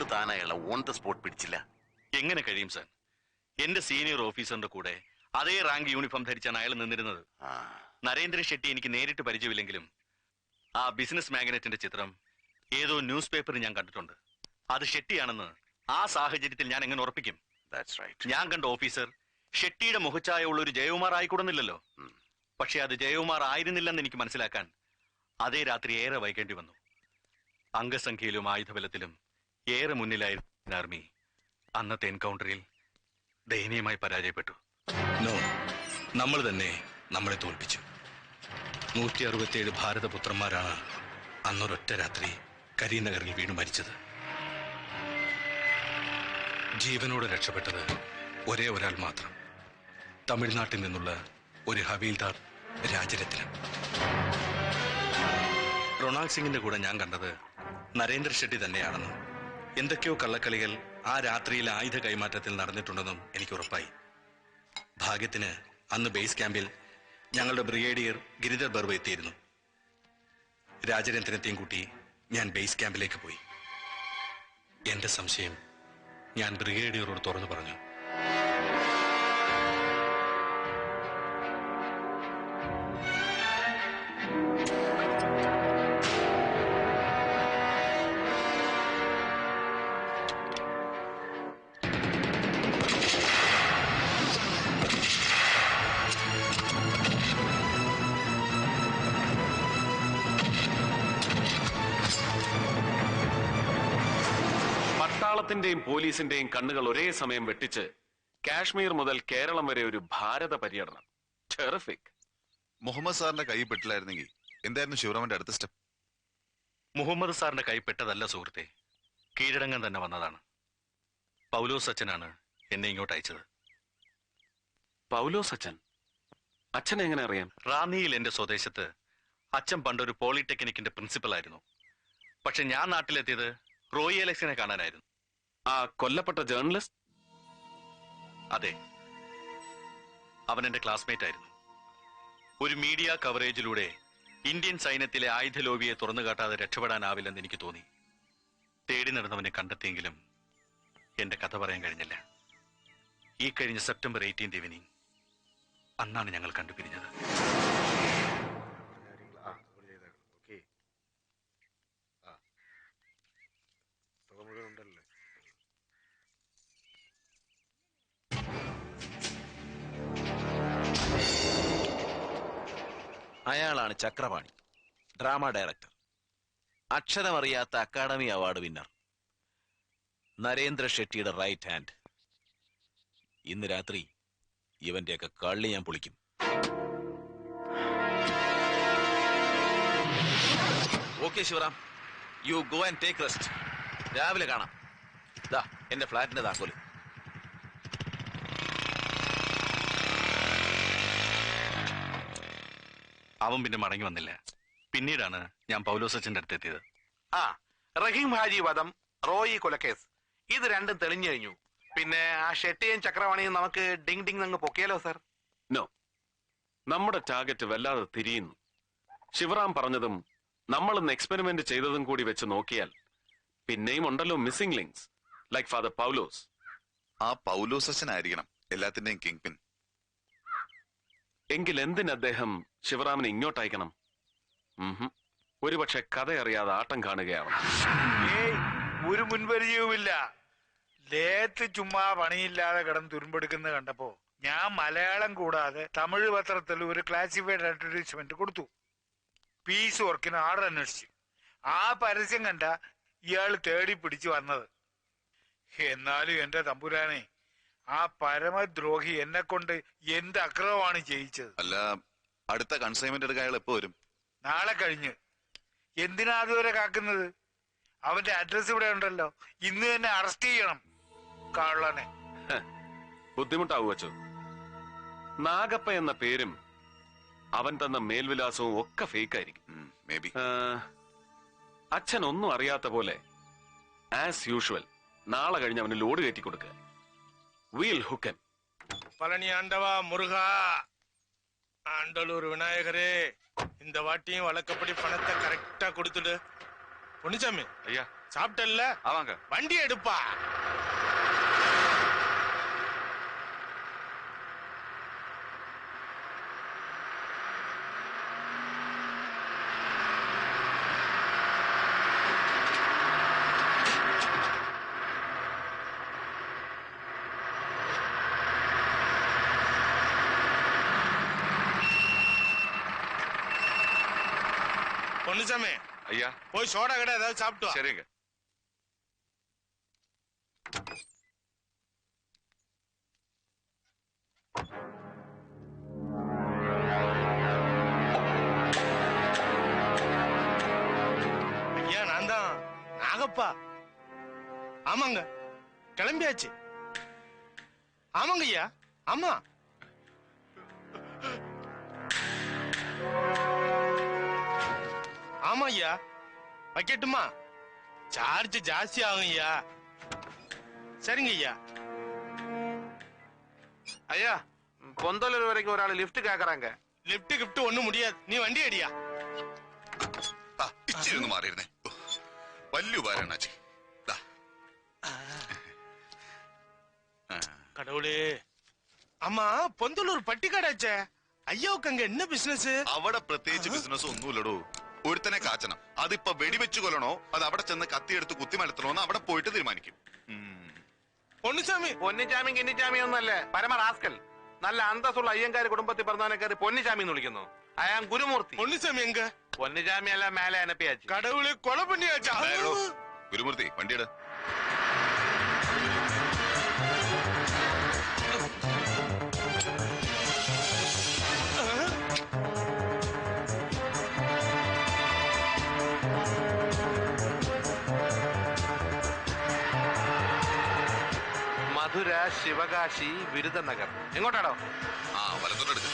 എന്തുകൊണ്ട് താൻ അയാളെ ഓൺ ദ സ്പോട്ട് പിടിച്ചില്ല? എങ്ങനെ കഴിയും സാർ? എന്റെ സീനിയർ ഓഫീസറിന്റെ കൂടെ അതേ റാങ്ക് യൂണിഫോം ധരിച്ചാണ് അയാൾ നിന്നിരുന്നത്. നരേന്ദ്ര ഷെട്ടി എനിക്ക് നേരിട്ട് പരിചയമില്ലെങ്കിലും ആ ബിസിനസ് മാഗ്നറ്റിന്റെ ചിത്രം ഏതോ ന്യൂസ് പേപ്പറിൽ ഞാൻ കണ്ടിട്ടുണ്ട്. അത് ഷെട്ടിയാണെന്ന് ആ സാഹചര്യത്തിൽ ഞാൻ എങ്ങനെ ഉറപ്പിക്കും? ഞാൻ കണ്ട ഓഫീസർ ഷെട്ടിയുടെ മുഖച്ഛായ ഉള്ള ഒരു ജയകുമാർ ആയിക്കൂടുന്നില്ലല്ലോ. പക്ഷെ അത് ജയകുമാർ ആയിരുന്നില്ലെന്ന് എനിക്ക് മനസ്സിലാക്കാൻ അതേ രാത്രി ഏറെ വൈകേണ്ടി വന്നു. അംഗസംഖ്യയിലും ആയുധബലത്തിലും ഏറെ മുന്നിലായിരുന്ന ആർമി അന്നത്തെ എൻകൗണ്ടറിൽ ദയനീയമായി പരാജയപ്പെട്ടു. നമ്മൾ തന്നെ നമ്മളെ തോൽപ്പിച്ചു. 167 ഭാരതപുത്രന്മാരാണ് അന്നൊരൊറ്റ രാത്രി കരീംനഗറിൽ വീണു മരിച്ചത്. ജീവനോട് രക്ഷപ്പെട്ടത് ഒരേ ഒരാൾ മാത്രം. തമിഴ്നാട്ടിൽ നിന്നുള്ള ഒരു ഹവീൽദാർ രാജരത്നം. റൊണാൾഡ് സിംഗിന്റെ കൂടെ ഞാൻ കണ്ടത് നരേന്ദ്ര ഷെട്ടി തന്നെയാണെന്നും എന്തൊക്കെയോ കള്ളക്കളികൾ ആ രാത്രിയിൽ ആയുധ കൈമാറ്റത്തിൽ നടന്നിട്ടുണ്ടെന്നും എനിക്ക് ഉറപ്പായി. ഭാഗ്യത്തിന് അന്ന് ബേസ് ക്യാമ്പിൽ ഞങ്ങളുടെ ബ്രിഗേഡിയർ ഗിരിധർ ബർവ എത്തിയിരുന്നു. രാജരത്നത്തെയും കൂട്ടി ഞാൻ ബേസ് ക്യാമ്പിലേക്ക് പോയി. എന്റെ സംശയം ഞാൻ ബ്രിഗേഡിയറോട് തുറന്നു പറഞ്ഞു. പട്ടാളത്തിന്റെയും പോലീസിന്റെയും കണ്ണുകൾ ഒരേ സമയം വെട്ടിച്ച് കാശ്മീർ മുതൽ കേരളം വരെ ഒരു ഭാരത പര്യടനം. ടെറിഫിക്. മുഹമ്മദ് സാറിന്റെ കൈ പെട്ടില്ലായിരുന്നെങ്കിൽ എന്തായിരുന്നു ശിവറാമന്റെ അടുത്ത സ്റ്റെപ്പ്? മുഹമ്മദ് സാറിന്റെ കൈ പെട്ടതല്ല സുഹൃത്തെ, കീഴടങ്ങാൻ തന്നെ വന്നതാണ്. പൗലോസ് അച്ഛനാണ് എന്നെ ഇങ്ങോട്ട് അയച്ചത്. പൗലോസ് അച്ഛൻ? അച്ഛൻ എങ്ങനെ അറിയാം? റാന്നിയിൽ എന്റെ സ്വദേശത്ത് അച്ഛൻ പണ്ടൊരു പോളിടെക്നിക്കിന്റെ പ്രിൻസിപ്പൽ ആയിരുന്നു. പക്ഷെ ഞാൻ നാട്ടിലെത്തിയത് റോയി അലക്സിനെ കാണാനായിരുന്നു. ആ കൊല്ലപ്പെട്ട ജേർണലിസ്റ്റ്? അതെ, അവൻ എന്റെ ക്ലാസ്മേറ്റ് ആയിരുന്നു. ഒരു മീഡിയ കവറേജിലൂടെ ഇന്ത്യൻ സൈന്യത്തിലെ ആയുധ ലോബിയെ തുറന്നു കാട്ടാതെ രക്ഷപ്പെടാനാവില്ലെന്ന് എനിക്ക് തോന്നി. തേടി നടന്നവനെ കണ്ടെത്തിയെങ്കിലും എന്റെ കഥ പറയാൻ കഴിഞ്ഞില്ല. ഈ കഴിഞ്ഞ സെപ്റ്റംബർ 18 ഈവനിങ് അന്നാണ് ഞങ്ങൾ കണ്ടുപിരിഞ്ഞത്. അയാളാണ് ചക്രപാണി, ഡ്രാമ ഡയറക്ടർ, അക്ഷരമറിയാത്ത അക്കാഡമി അവാർഡ് വിന്നർ, നരേന്ദ്ര ഷെട്ടിയുടെ റൈറ്റ് ഹാൻഡ്. ഇന്ന് രാത്രി ഇവന്റെയൊക്കെ കള്ളി ഞാൻ പൊളിക്കും. Okay Shivaram, you go and take rest. രാവിലെ കാണാം. ദാ എന്റെ ഫ്ലാറ്റിന്റെ താക്കോല്. അവൻ പിന്നെ മടങ്ങി വന്നില്ല. പിന്നീടാണ് ഞാൻ പൗലോസ് അച്ഛന്റെ അടുത്ത് എത്തിയത്. റഹീം ഹാജി വധം, റോയി കൊലക്കേസ്, ഇത് രണ്ടും തെളിഞ്ഞു കഴിഞ്ഞു. പിന്നെ ആ ഷെട്ടിയും ചക്രവാണിയും നമുക്ക് ഡിങ് ഡിങ് അങ്ങ് പൊക്കിയാലോ സാർ? നോ, നമ്മുടെ ടാർഗറ്റ് വല്ലാതെ തിരിയുന്നു. ശിവറാം പറഞ്ഞതും നമ്മളിന്ന് എക്സ്പെരിമെന്റ് ചെയ്തതും കൂടി വെച്ച് നോക്കിയാൽ പിന്നെയും ഉണ്ടല്ലോ മിസ്സിംഗ് ലിങ്ക്സ്, ലൈക്ക് ഫാദർ പൗലോസ്. ആ പൗലോസ് അച്ഛനായിരിക്കണം എല്ലാത്തിന്റെയും കിങ് പിൻ. എങ്കിൽ എന്തിന് അദ്ദേഹം ശിവറാമിനെ ഇങ്ങോട്ട് അയക്കണം? ഒരുപക്ഷെ കഥയറിയാതെ ആട്ടം കാണുകയാവണം. ഒരു മുൻപരിചയവുമില്ല. ലേത്ത് ചുമ്മാ പണിയില്ലാതെ കിടന്ന് തുരുമ്പെടുക്കുന്നത് കണ്ടപ്പോ ഞാൻ മലയാളം കൂടാതെ തമിഴ് പത്രത്തിൽ ഒരു ക്ലാസിഫൈഡ് അഡ്വർടൈസ്മെന്റ് കൊടുത്തു. പീസ് വർക്കിന് ആർഡർ അന്വേഷിച്ചു. ആ പരസ്യം കണ്ട ഇയാൾ തേടി പിടിച്ചു വന്നത്. എന്നാലും എന്റെ തമ്പുരാനെ, ആ പരമദ്രോഹി എന്നെ കൊണ്ട് എന്ത് അക്രമമാണ് ചെയ്യിച്ചത്. അല്ല, അടുത്ത കൺസൈൻമെന്റ് എടുക്കാൻ അയാൾ എപ്പോ വരും? നാളെ കഴിഞ്ഞ്. എന്തിനാ അതുവരെ കാക്കുന്നത്? അവന്റെ അഡ്രസ് ഇവിടെ ഉണ്ടല്ലോ, ഇന്ന് തന്നെ അറസ്റ്റ് ചെയ്യണം കള്ളനെ. ബുദ്ധിമുട്ടാവു വച്ചു. നാഗപ്പ എന്ന പേരും അവൻ തന്ന മേൽവിലാസവും ഒക്കെ ഫേക്ക് ആയിരിക്കും. അച്ഛൻ ഒന്നും അറിയാത്ത പോലെ ആസ് യൂഷ്വൽ നാളെ കഴിഞ്ഞ് അവന് ലോഡ് കയറ്റി കൊടുക്കുക. വീൽ ഹുക്കൻ. பழனி ஆண்டவா, முருகா, ஆண்டலூர் விநாயகரே, இந்த வாட்டியும் வழக்கப்படி பணத்தை கரெக்டா கொடுத்துடு. பொன்னிச்சாமி, ஐயா சாப்பிட்டல்ல ஆமாங்க. வண்டி எடுப்பா. பொன்னுசாமி, ஐயா போய் சோடா கடை ஏதாவது சாப்பிட்டு வா. சரிங்க. ஐயா, நான் தான் நாகப்பா. ஆமாங்க, கிளம்பியாச்சு. ஆமாங்க ஐயா, ஆமா. ஆமா ஐயா, வைக்கட்டுமா? சார்ஜ் ஜாஸ்தி ஆகும் ஐயா. சரிங்க ஐயா. ஐயா பொந்தலூர் வரைக்கும் ஒரு ஆள் லிஃப்ட் கேக்குறாங்க. லிப்ட் கிஃப்ட் ஒண்ணும் முடியாது. நீ വണ്ടി അടിയാ. ഇച്ചിരി ഒന്ന് മാറിയിരുന്നേ. വലിയ ഉപകാരം അണ്ണാച്ചി. கடவுளே. അമ്മാ പൊന്തലൂർ പട്ടിക്കാടാച്ചേ. അയ്യോക്ക് അങ്ക என்ன ബിസിനസ്? അവിടെ പ്രത്യേകിച്ച് ബിസിനസ് ഒന്നുമില്ലടോ. ഒരുത്തനെ കാച്ചണം. അതിപ്പോ വെടിവെച്ച് കൊല്ലണോ അത് അവിടെ ചെന്ന് കത്തിയെടുത്ത് കുത്തിമലത്തണോന്ന് അവിടെ പോയിട്ട് തീരുമാനിക്കും. പൊന്നുസ്വാമി. പൊന്നിച്ചാമി കിന്നിച്ചാമി ഒന്നല്ല, പരമ റാസ്കൽ. നല്ല അന്തസ്സുള്ള അയ്യങ്കാര് കുടുംബത്തിൽ പറഞ്ഞവനെ കയറി പൊന്നിച്ചാമി എന്ന് വിളിക്കുന്നു. അയാൾ ഗുരുമൂർത്തി. പൊന്നുസ്വാമി എങ്ക? പൊന്നിച്ചാമി അല്ല, മേലെ അനപ്പിയാച്ചു. கடவுளே, கொலை பண்ணியாச்சா? ഗുരുമൂർത്തി വണ്ടിയെടു. മധുര, ശിവകാശി, വിരുദനഗർ. എങ്ങോട്ടാണോ? ആ വലത്തോട്ടെടുക്ക.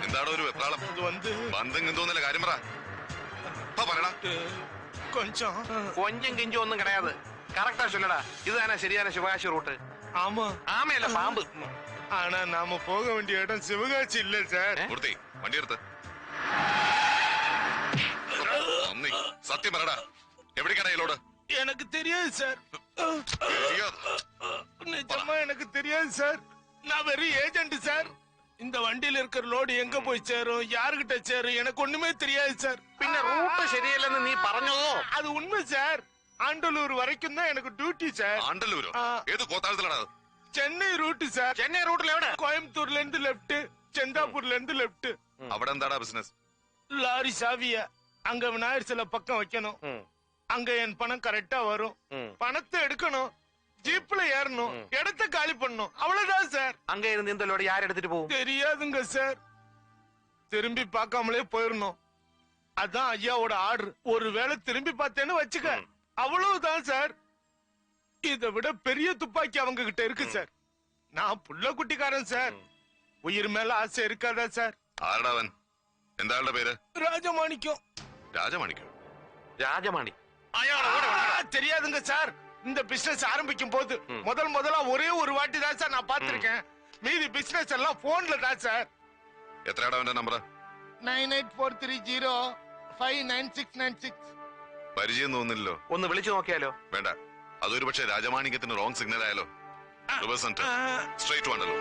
എന്താണോ ഒരു വെപ്രാളം? அது வந்து ബന്ധം തോന്നില്ല, കാര്യം പറ. പറയടാ. கொஞ்சம். കൊഞ്ചും കിഞ്ചും ഒന്നും കിടയാത്. കറക്റ്റാ ചൊല്ലടാ. ഇത് തന്നെ ശരിயான ശിവകാശി റൂട്ട്. ஆமா. ആമയല്ല, പാമ്പ്. ஆனா நாம போக வேண்டிய இடம் சிவகாசி இல்ல சார். മൂർത്തി വണ്ടിയെടുത്ത്. സത്യം പറയടാ, എവിടേക്കാണ് അയലോട്? எனக்கு தெரியாது சார். நிஜமா எனக்கு தெரியாது சார். நான் வெறும் ஏஜென்ட் சார். இந்த வண்டியில இருக்கிற லோடு எங்க போய் சேரும், யாருகிட்ட சேரும், எனக்கு ஒண்ணுமே தெரியாது சார். പിന്നെ റൂട്ട് ശരിയല്ലെന്ന് നീ പറഞ്ഞതോ? அது உண்மை சார். ஆண்டலூர் வரைக்கும் தான் எனக்கு டியூட்டி சார். ആണ്ടല്ലൂരോ? ഏത് കോത്താഴത്തിലാണ് അത്? Chennai root sir. ചെന്നൈ റൂട്ടിൽ എവിടെ? கோயம்புத்தூர்ல இருந்து லெப்ட், செந்தாப்பூர்ல இருந்து லெப்ட். അവിടെ എന്താടാ ബിസിനസ്? லாரி சாவிய அங்க விநாயகர் சிலை பக்கம் வைக்கணும். அங்க என் பணம் கரெக்டா வரும். பணத்தை எடுக்கணும், ஜீப்ல ஏறணும், இடத்த காலி பண்ணணும். அவ்வளவுதான் சார். அங்க இருந்து இந்த லோடு யார் எடுத்துட்டு போகும்? தெரியாதுங்க சார். திரும்பி பார்க்காமலே போயிடணும். அதான் ஐயாவோட ஆர்டர். ஒருவேளை திரும்பி பார்த்தேன்னு வச்சுக்க, அவ்வளவுதான் சார். இதை விட பெரிய துப்பாக்கி அவங்க கிட்ட இருக்கு சார். நான் புள்ள குட்டிக்காரன் சார். உயிர் மேல ஆசை இருக்காதா சார்? ആരടാ അവൻ? എന്താ ആളുടെ പേര്? ராஜமாணிக்கம். രാജമാണിക്കോ? രാജമാണി. தெரியாதுங்க சார். இந்த பிசினஸ் ஆரம்பிக்கும் போது முதலா ஒரே ஒரு வாட்டி தான் சார் நான் பாத்திருக்கேன். மீதி பிசினஸ் எல்லாம் போன்ல தான் சார். എത്രയാടാ അവന്റെ നമ്പർ? 9843059696. പരിചയം തോന്നില്ലല്ലോ. ഒന്ന് വിളിച്ചു നോക്കിയാലോ? വേണ്ട, അതൊരു പക്ഷേ രാജമാണിക്യത്തിന് റോങ് സിഗ്നൽ ആയാലോ? റിവേഴ്സ് സെന്റർ സ്ട്രേറ്റ് വേണ്ടല്ലോ.